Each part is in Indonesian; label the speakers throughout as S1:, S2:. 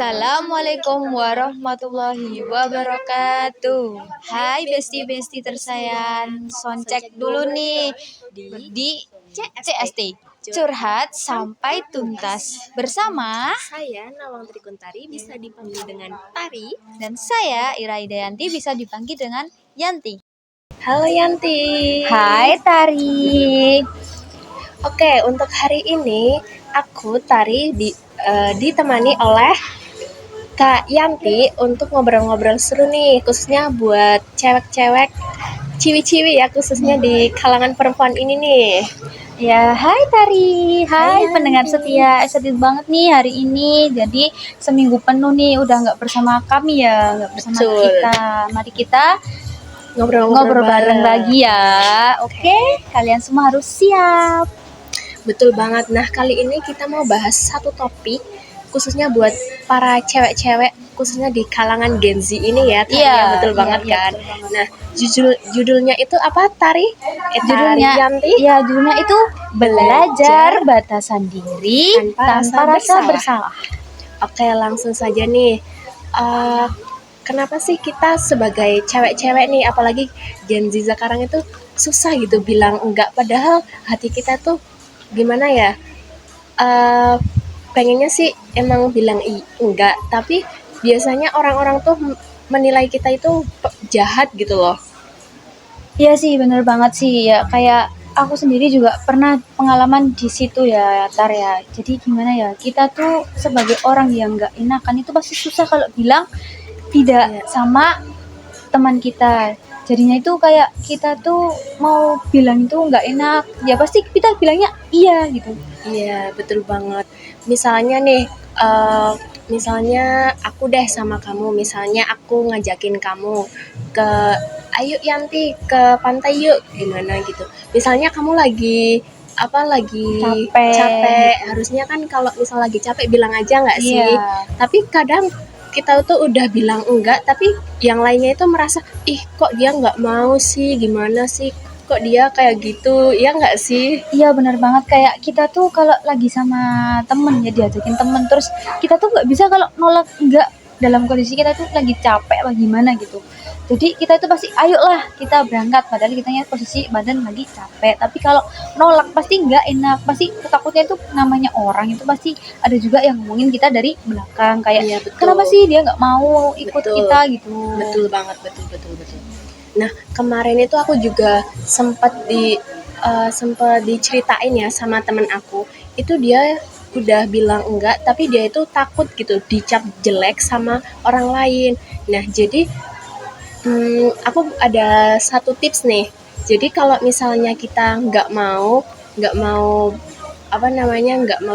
S1: Assalamualaikum warahmatullahi wabarakatuh. Hai besti-besti tersayang, soncek dulu nih di CST Curhat Sampai Tuntas bersama
S2: Saya Nawang Trikuntari, bisa dipanggil dengan Tari.
S1: dan saya Ira Idayanti, bisa dipanggil dengan Yanti.
S2: Halo Yanti.
S1: Hai Tari.
S2: Oke, untuk hari ini aku Tari ditemani oleh Kak Yanti untuk ngobrol-ngobrol seru nih, khususnya buat cewek-cewek, ciwi-ciwi ya, khususnya di kalangan perempuan ini nih.
S1: Ya, hai Tari. Hai
S2: Hai,
S1: pendengar
S2: Yanti.
S1: setia. Excited banget nih hari ini. Jadi seminggu penuh nih udah nggak bersama kami ya, nggak bersama
S2: Betul.
S1: kita. Mari kita
S2: Ngobrol-ngobrol
S1: bareng lagi ya. Oke, kalian semua harus siap.
S2: Betul banget. Nah, kali ini kita mau bahas satu topik khususnya buat para cewek-cewek, khususnya di kalangan Gen Z ini ya, Tari, ya, betul banget kan.
S1: Betul banget.
S2: Nah, judulnya itu apa, Tari?
S1: Judulnya,
S2: Yanti?
S1: ya judulnya itu Belajar Batasan Diri Tanpa Rasa Bersalah.
S2: Oke, langsung saja nih. Kenapa sih kita sebagai cewek-cewek nih, apalagi Gen Z sekarang itu susah gitu bilang enggak, padahal hati kita tuh gimana ya? Pengennya sih emang bilang enggak, tapi biasanya orang-orang tuh menilai kita itu jahat gitu loh.
S1: Iya sih, bener banget sih ya. Kayak aku sendiri juga pernah pengalaman di situ ya, Tar ya. Jadi gimana ya, kita tuh sebagai orang yang nggak enakan itu pasti susah kalau bilang tidak sama teman kita. Jadinya itu kayak kita tuh mau bilang itu nggak enak, ya pasti kita bilangnya iya gitu.
S2: Iya, betul banget. Misalnya nih, misalnya aku deh sama kamu, misalnya aku ngajakin kamu ke, ayo Yanti ke pantai yuk, gimana gitu. Misalnya kamu lagi capek. Harusnya kan kalau misal lagi capek bilang aja nggak sih?
S1: Iya.
S2: Tapi kadang kita tuh udah bilang enggak, tapi yang lainnya itu merasa, ih kok dia nggak mau sih, gimana sih? Kok dia kayak gitu, ya nggak sih?
S1: Iya benar banget, kayak kita tuh kalau lagi sama temen ya, diajakin temen terus kita tuh nggak bisa kalau nolak enggak dalam kondisi kita tuh lagi capek apa gimana gitu. Jadi kita tuh pasti ayolah kita berangkat, padahal kitanya posisi badan lagi capek. Tapi kalau nolak pasti nggak enak, pasti takutnya itu namanya orang itu pasti ada juga yang ngomongin kita dari belakang kayak
S2: Iya, betul.
S1: kenapa sih dia nggak mau ikut
S2: Betul.
S1: kita gitu.
S2: Betul banget, betul. Nah, kemarin itu aku juga sempat diceritain ya sama temen aku. Itu dia udah bilang enggak, tapi dia itu takut gitu dicap jelek sama orang lain. Nah, jadi aku ada satu tips nih. Jadi kalau misalnya kita nggak mau nggak mau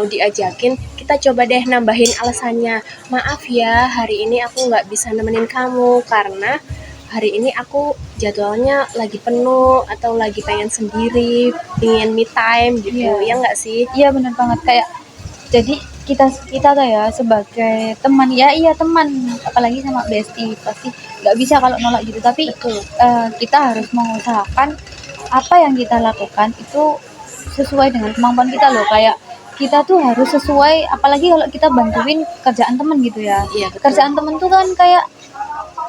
S2: diajakin, kita coba deh nambahin alasannya. Maaf ya, hari ini aku nggak bisa nemenin kamu karena hari ini aku jadwalnya lagi penuh atau lagi pengen sendiri, pengen me time gitu.
S1: Iya.
S2: Ya nggak sih?
S1: Iya benar banget, kayak jadi kita tuh ya sebagai teman ya, iya teman, apalagi sama bestie pasti nggak bisa kalau nolak gitu. Tapi kita harus mengusahakan apa yang kita lakukan itu sesuai dengan kemampuan kita loh. Kayak kita tuh harus sesuai, apalagi kalau kita bantuin kerjaan temen gitu ya.
S2: Iya, betul.
S1: Kerjaan temen tuh kan kayak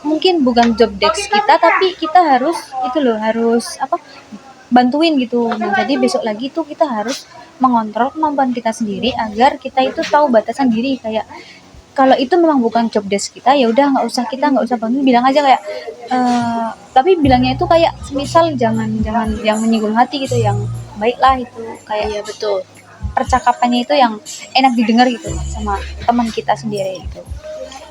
S1: mungkin bukan job desk kita, tapi kita harus itu loh, harus bantuin gitu. Nah, jadi besok lagi tuh kita harus mengontrol kemampuan kita sendiri agar kita itu tahu batasan diri. Kayak kalau itu memang bukan job desk kita, ya udah nggak usah bantuin, bilang aja kayak tapi bilangnya itu kayak semisal jangan yang menyinggung hati gitu, yang baiklah itu, kayak
S2: Iya, betul.
S1: percakapannya itu yang enak didengar gitu sama teman kita sendiri gitu.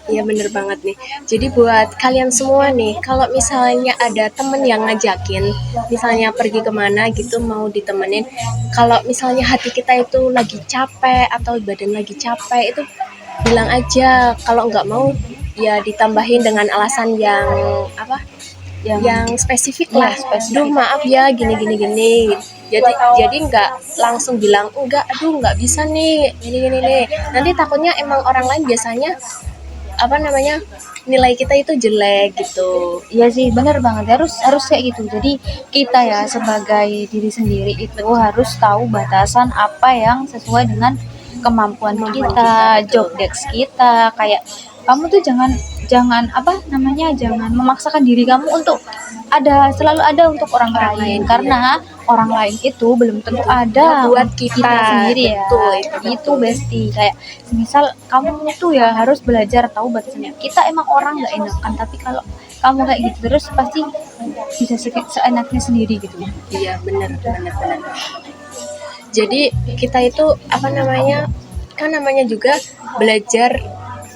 S2: Iya, bener banget nih. Jadi buat kalian semua nih, kalau misalnya ada temen yang ngajakin, misalnya pergi kemana gitu mau ditemenin, kalau misalnya hati kita itu lagi capek atau badan lagi capek, itu bilang aja. Kalau nggak mau ya ditambahin dengan alasan yang spesifik lah. Duh maaf ya gini. Jadi nggak langsung bilang enggak, aduh nggak bisa nih gini nih. Nanti takutnya emang orang lain biasanya nilai kita itu jelek gitu.
S1: Iya sih, benar banget, harus kayak gitu. Jadi kita ya sebagai diri sendiri itu harus tahu batasan apa yang sesuai dengan kemampuan
S2: Kemampuan
S1: kita,
S2: kita, betul.
S1: job desk kita. Kayak kamu tuh jangan jangan apa namanya jangan memaksakan diri kamu untuk selalu ada untuk orang
S2: Orang
S1: lain,
S2: lain,
S1: karena orang lain itu belum tentu
S2: Nah,
S1: ada
S2: buat
S1: untuk
S2: kita,
S1: sendiri ya.
S2: betul,
S1: Itu besti. Kayak misal kamu tuh ya harus belajar tahu batasannya. Kita emang orang nggak enakan, tapi kalau kamu kayak gitu terus pasti bisa seenaknya sendiri gitu.
S2: Iya, benar. Jadi kita itu apa namanya, kan namanya juga belajar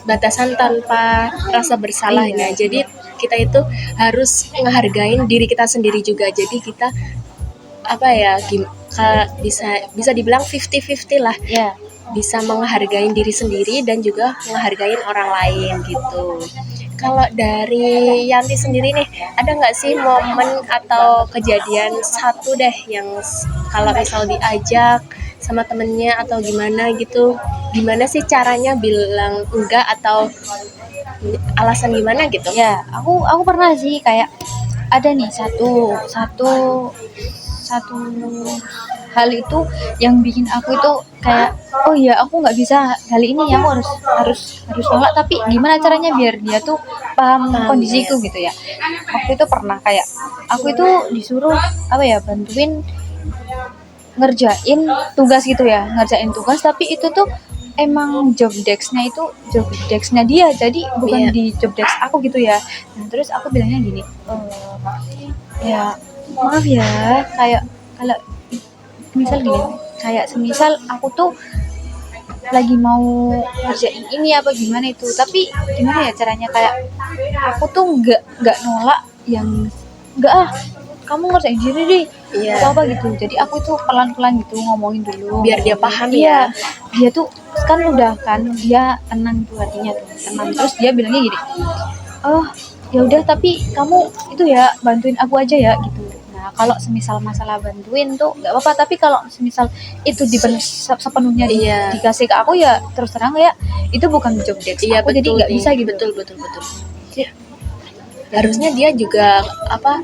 S2: batasan tanpa rasa bersalah
S1: Iya.
S2: ya. Jadi kita itu harus ngehargain diri kita sendiri juga. Jadi kita apa ya, bisa dibilang 50-50 lah.
S1: Ya,
S2: Bisa menghargai diri sendiri dan juga menghargai orang lain gitu. Kalau dari Yanti sendiri nih, ada nggak sih momen atau kejadian satu deh yang kalau misal diajak sama temennya atau gimana gitu, gimana sih caranya bilang enggak atau alasan gimana gitu?
S1: ya, aku pernah sih kayak ada nih satu satu satu hal itu yang bikin aku itu kayak oh iya aku nggak bisa kali ini ya, aku harus nolak, tapi gimana caranya biar dia tuh paham kondisiku gitu ya. Waktu itu pernah kayak aku itu disuruh apa ya, bantuin ngerjain tugas gitu ya, ngerjain tugas, tapi itu tuh emang job desknya dia, jadi bukan
S2: Iya.
S1: di job desk aku gitu ya. Nah terus aku bilangnya gini, ya maaf ya, kayak kalau misal gini, kayak semisal aku tuh lagi mau ngerjain ini apa gimana itu, tapi gimana ya caranya, kayak aku tuh nggak nolak yang nggak kamu ngerjain sendiri deh
S2: Iya.
S1: atau apa gitu. Jadi aku itu pelan-pelan gitu ngomongin dulu
S2: Biar dia paham
S1: iya,
S2: ya.
S1: dia tuh kan udah kan dia tenang tuh hatinya tuh tenang, terus dia bilangnya gini, oh ya udah tapi kamu itu ya bantuin aku aja ya gitu. Nah kalau semisal masalah bantuin tuh nggak apa-apa, tapi kalau semisal itu sepenuhnya
S2: Iya.
S1: dikasih ke aku ya terus terang ya itu bukan job desk
S2: Iya,
S1: aku, jadi
S2: betul
S1: nggak
S2: nih.
S1: bisa gitu.
S2: Betul. Harusnya dia juga apa,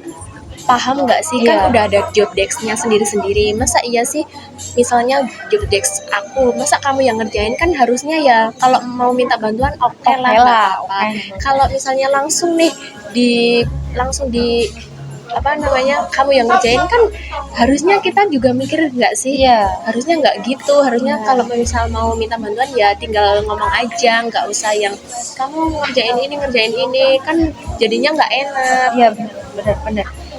S2: paham nggak sih, kan
S1: Iya.
S2: udah ada job desk-nya sendiri-sendiri. Masa iya sih misalnya job desk aku, masa kamu yang ngerjain, kan harusnya ya kalau mau minta bantuan oke lah, nggak apa-apa.
S1: oke.
S2: Kalau misalnya langsung di apa namanya, kamu yang ngerjain, kan harusnya kita juga mikir nggak sih?
S1: Iya.
S2: Harusnya nggak gitu. Harusnya
S1: Iya.
S2: kalau misal mau minta bantuan ya tinggal ngomong aja, nggak usah yang kamu ngerjain ini, kan jadinya nggak enak.
S1: Iya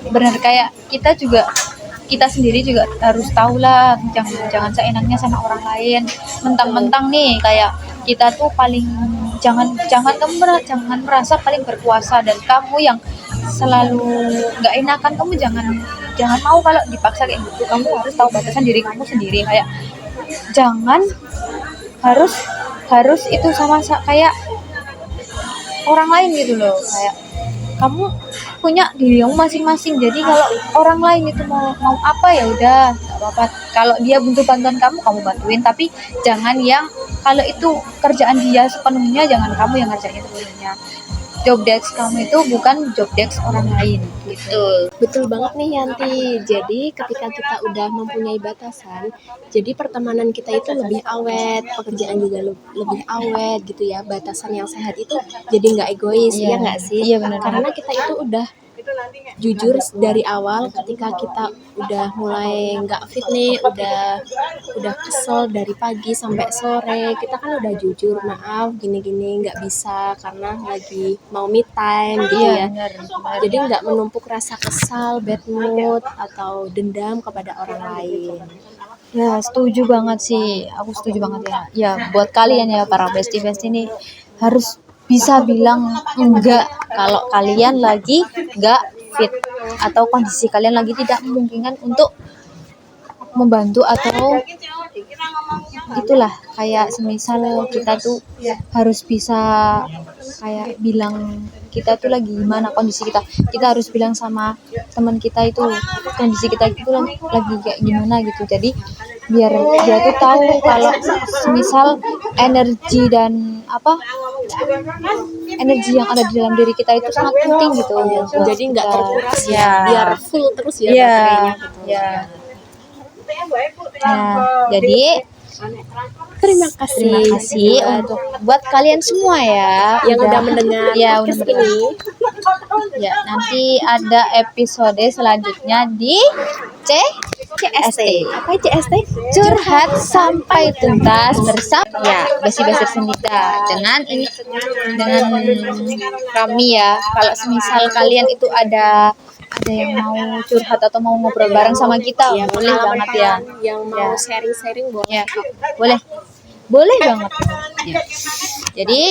S1: benar kayak kita sendiri juga harus tahu lah, jangan seenaknya sama orang lain. Mentang-mentang nih kayak kita tuh paling jangan merasa paling berkuasa, dan kamu yang selalu nggak enakan, kamu jangan mau kalau dipaksa kayak gitu. Kamu harus tahu batasan diri kamu sendiri, kayak jangan harus harus itu kayak orang lain gitu loh. Kayak kamu punya diri kamu masing-masing, jadi kalau orang lain itu mau apa ya udah nggak apa-apa, kalau dia butuh bantuan kamu bantuin, tapi jangan yang kalau itu kerjaan dia sepenuhnya jangan kamu yang ngerjain sepenuhnya. Job desk kamu itu bukan job desk orang lain gitu.
S2: Betul banget nih Yanti. Jadi ketika kita udah mempunyai batasan, jadi pertemanan kita itu lebih awet, pekerjaan juga lebih awet gitu ya. Batasan yang sehat itu jadi nggak egois,
S1: Iya.
S2: ya nggak sih?
S1: Iya, benar.
S2: Karena kita itu udah jujur dari awal, ketika kita udah mulai nggak fit nih, udah kesel dari pagi sampai sore, kita kan udah jujur, maaf gini-gini nggak bisa karena lagi mau me time gitu
S1: Iya
S2: ya.
S1: benar.
S2: Jadi nggak menumpuk rasa kesal, bad mood, atau dendam kepada orang lain.
S1: Ya setuju banget sih, aku setuju banget ya. Ya buat kalian ya para bestie ini harus bisa bilang enggak kalau kalian lagi enggak fit atau kondisi kalian lagi tidak memungkinkan untuk membantu, atau itulah kayak semisal kita tuh harus bisa kayak bilang kita tuh lagi gimana kondisi kita harus bilang sama teman kita itu kondisi kita itu lagi kayak gimana gitu. Jadi biar dia tuh tahu kalau semisal energi dan energi yang ada di dalam diri kita itu sangat penting gitu.
S2: Jadi nggak terkuras ya,
S1: Ya.
S2: biar full terus ya
S1: Iya.
S2: baterainya gitu.
S1: Ya. Nah, jadi
S2: Terima kasih.
S1: Terima kasih untuk buat kalian semua ya
S2: yang udah mendengar
S1: ya,
S2: podcast
S1: udah mendengar.
S2: ini.
S1: Ya, nanti ada episode selanjutnya di CST.
S2: Apa CST?
S1: Curhat sampai tuntas bersama ya besi-besi sendita dengan kami ya. Kalau semisal kalian itu ada yang mau curhat atau mau ngobrol bareng sama kita,
S2: Ya,
S1: boleh banget ya.
S2: yang mau
S1: Ya.
S2: sharing-sharing boleh.
S1: Ya, boleh banget. Ya. Jadi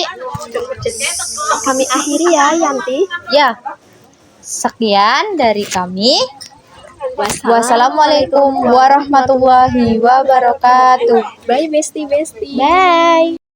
S2: Kami akhiri ya, Yanti.
S1: ya, sekian dari kami. Wassalamualaikum warahmatullahi wabarakatuh.
S2: Bye bestie.
S1: Bye.